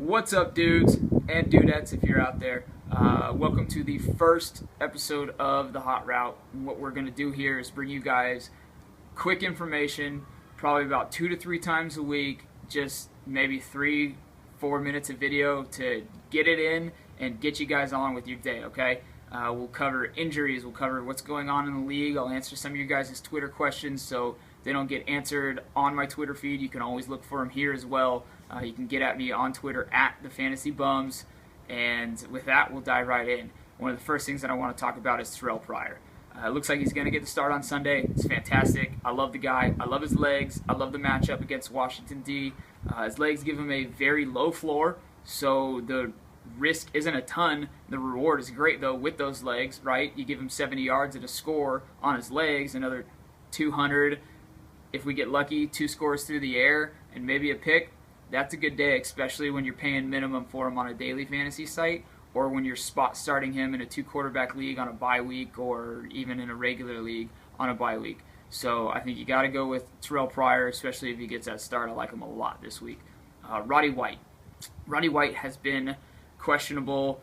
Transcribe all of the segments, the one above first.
What's up, dudes and dudettes, if you're out there? Welcome to the first episode of the Hot Route. What we're going to do here is bring you guys quick information, probably about 2 to 3 times a week, just maybe 3-4 minutes of video to get it in and get you guys on with your day, okay? We'll cover injuries, we'll cover what's going on in the league. I'll answer some of you guys' Twitter questions so they don't get answered on my Twitter feed. You can always look for them here as well. You can get at me on Twitter at @TheFantasyBums. And with that, we'll dive right in. One of the first things that I want to talk about is Terrell Pryor. It looks like he's going to get the start on Sunday. It's fantastic. I love the guy. I love his legs. I love the matchup against Washington D. His legs give him a very low floor, so the risk isn't a ton. The reward is great, though, with those legs, right? You give him 70 yards at a score on his legs, another 200. If we get lucky, 2 scores through the air, and maybe a pick. That's a good day, especially when you're paying minimum for him on a daily fantasy site, or when you're spot starting him in a 2-quarterback league on a bye week, or even in a regular league on a bye week. So I think you got to go with Terrell Pryor, especially if he gets that start. I like him a lot this week. Roddy White. Roddy White has been questionable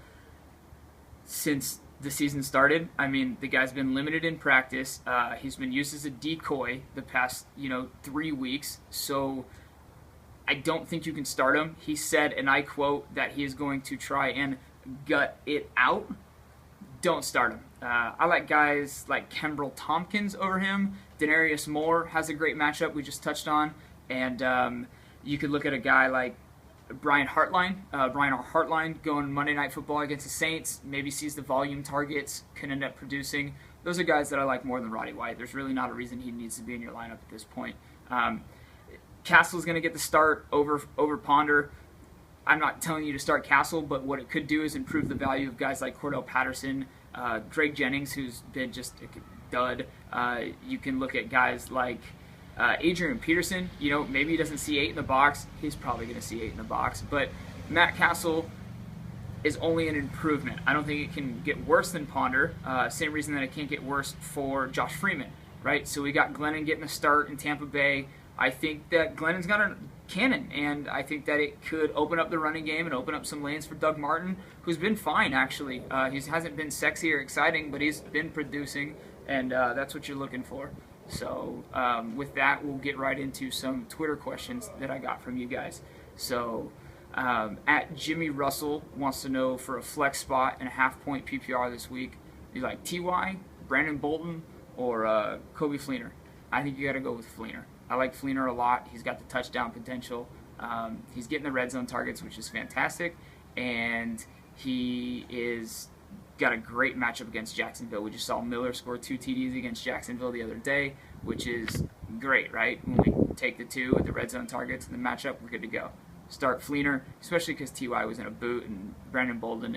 since the season started. I mean, the guy's been limited in practice. He's been used as a decoy the past, 3 weeks. So I don't think you can start him. He said, and I quote, that he is going to try and gut it out. Don't start him. I like guys like Kenbrell Tompkins over him. Denarius Moore has a great matchup we just touched on. And you could look at a guy like Brian Hartline. Brian Hartline going Monday Night Football against the Saints. Maybe sees the volume targets, can end up producing. Those are guys that I like more than Roddy White. There's really not a reason he needs to be in your lineup at this point. Castle's going to get the start over Ponder. I'm not telling you to start Castle, but what it could do is improve the value of guys like Cordell Patterson, Greg Jennings, who's been just a dud. You can look at guys like Adrian Peterson. Maybe he doesn't see 8 in the box. He's probably going to see 8 in the box. But Matt Castle is only an improvement. I don't think it can get worse than Ponder. Same reason that it can't get worse for Josh Freeman, right? So we got Glennon getting a start in Tampa Bay. I think that Glennon's got a cannon, and I think that it could open up the running game and open up some lanes for Doug Martin, who's been fine, actually. He hasn't been sexy or exciting, but he's been producing, and that's what you're looking for. So with that, we'll get right into some Twitter questions that I got from you guys. So at Jimmy Russell wants to know, for a flex spot and a half-point PPR this week, you like T.Y., Brandon Bolden, or Coby Fleener? I think you got to go with Fleener. I like Fleener a lot. He's got the touchdown potential. He's getting the red zone targets, which is fantastic. And he is got a great matchup against Jacksonville. We just saw Miller score 2 TDs against Jacksonville the other day, which is great, right? When we take the 2 at the red zone targets in the matchup, we're good to go. Start Fleener, especially because T.Y. was in a boot, and Brandon Bolden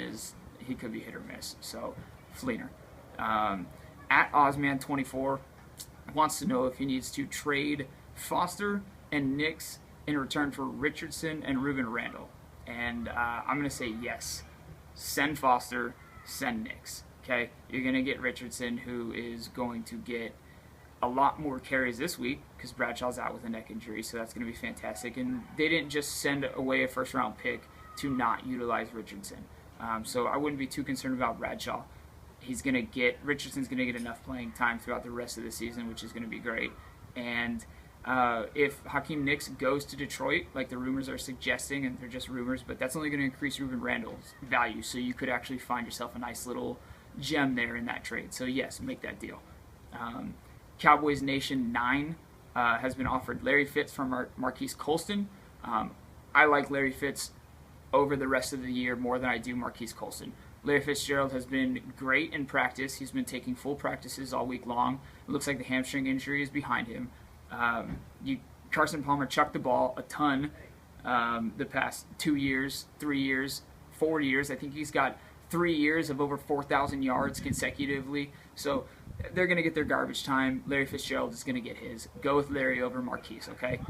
he could be hit or miss. So Fleener. At Ozman24 wants to know if he needs to trade Foster and Nix in return for Richardson and Ruben Randall. And I'm going to say yes. Send Foster, send Nix. Okay? You're going to get Richardson, who is going to get a lot more carries this week because Bradshaw's out with a neck injury, so that's going to be fantastic. And they didn't just send away a first-round pick to not utilize Richardson. So I wouldn't be too concerned about Bradshaw. Richardson's going to get enough playing time throughout the rest of the season, which is going to be great. And if Hakeem Nicks goes to Detroit, like the rumors are suggesting, and they're just rumors, but that's only going to increase Ruben Randall's value, so you could actually find yourself a nice little gem there in that trade. So yes, make that deal. Cowboys Nation 9 has been offered Larry Fitz from Marquise Colston. I like Larry Fitz over the rest of the year more than I do Marquise Colston. Larry Fitzgerald has been great in practice. He's been taking full practices all week long. It looks like the hamstring injury is behind him. Carson Palmer chucked the ball a ton the past 2 years, 3 years, 4 years. I think he's got 3 years of over 4,000 yards consecutively. So they're going to get their garbage time. Larry Fitzgerald is going to get his. Go with Larry over Marquise, okay?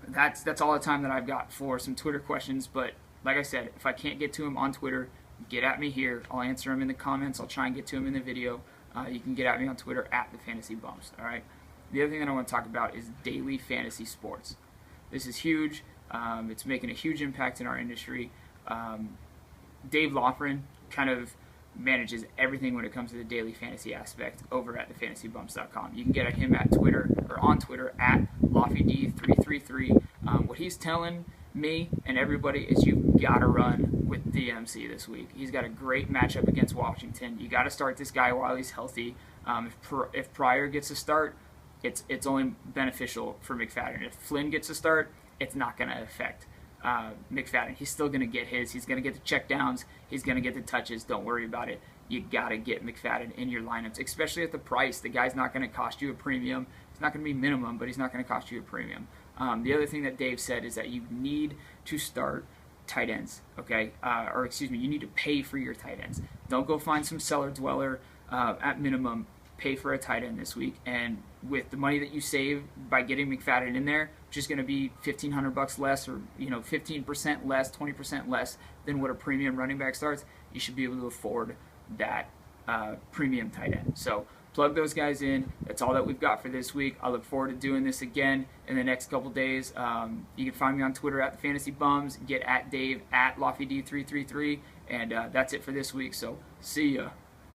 That's all the time that I've got for some Twitter questions. But like I said, if I can't get to him on Twitter, get at me here. I'll answer them in the comments. I'll try and get to them in the video. You can get at me on Twitter at @TheFantasyBums. All right. The other thing that I want to talk about is daily fantasy sports. This is huge. It's making a huge impact in our industry. Dave Loughran kind of manages everything when it comes to the daily fantasy aspect over at thefantasybumps.com. You can get at him at Twitter or on Twitter at LoftyD333. What he's telling me and everybody is you've got to run with DMC this week. He's got a great matchup against Washington. You got to start this guy while he's healthy. If Pryor gets a start, it's only beneficial for McFadden. If Flynn gets a start, it's not going to affect McFadden. He's still going to get his. He's going to get the checkdowns. He's going to get the touches. Don't worry about it. You got to get McFadden in your lineups, especially at the price. The guy's not going to cost you a premium. It's not going to be minimum, but he's not going to cost you a premium. The other thing that Dave said is that you need to start tight ends, okay? You need to pay for your tight ends. Don't go find some cellar dweller at minimum. Pay for a tight end this week, and with the money that you save by getting McFadden in there, which is going to be $1,500 less, or 15% less, 20% less than what a premium running back starts, you should be able to afford that premium tight end. So plug those guys in. That's all that we've got for this week. I look forward to doing this again in the next couple days. You can find me on Twitter at @FantasyBums. Get at Dave at LoftyD333, and that's it for this week. So see ya.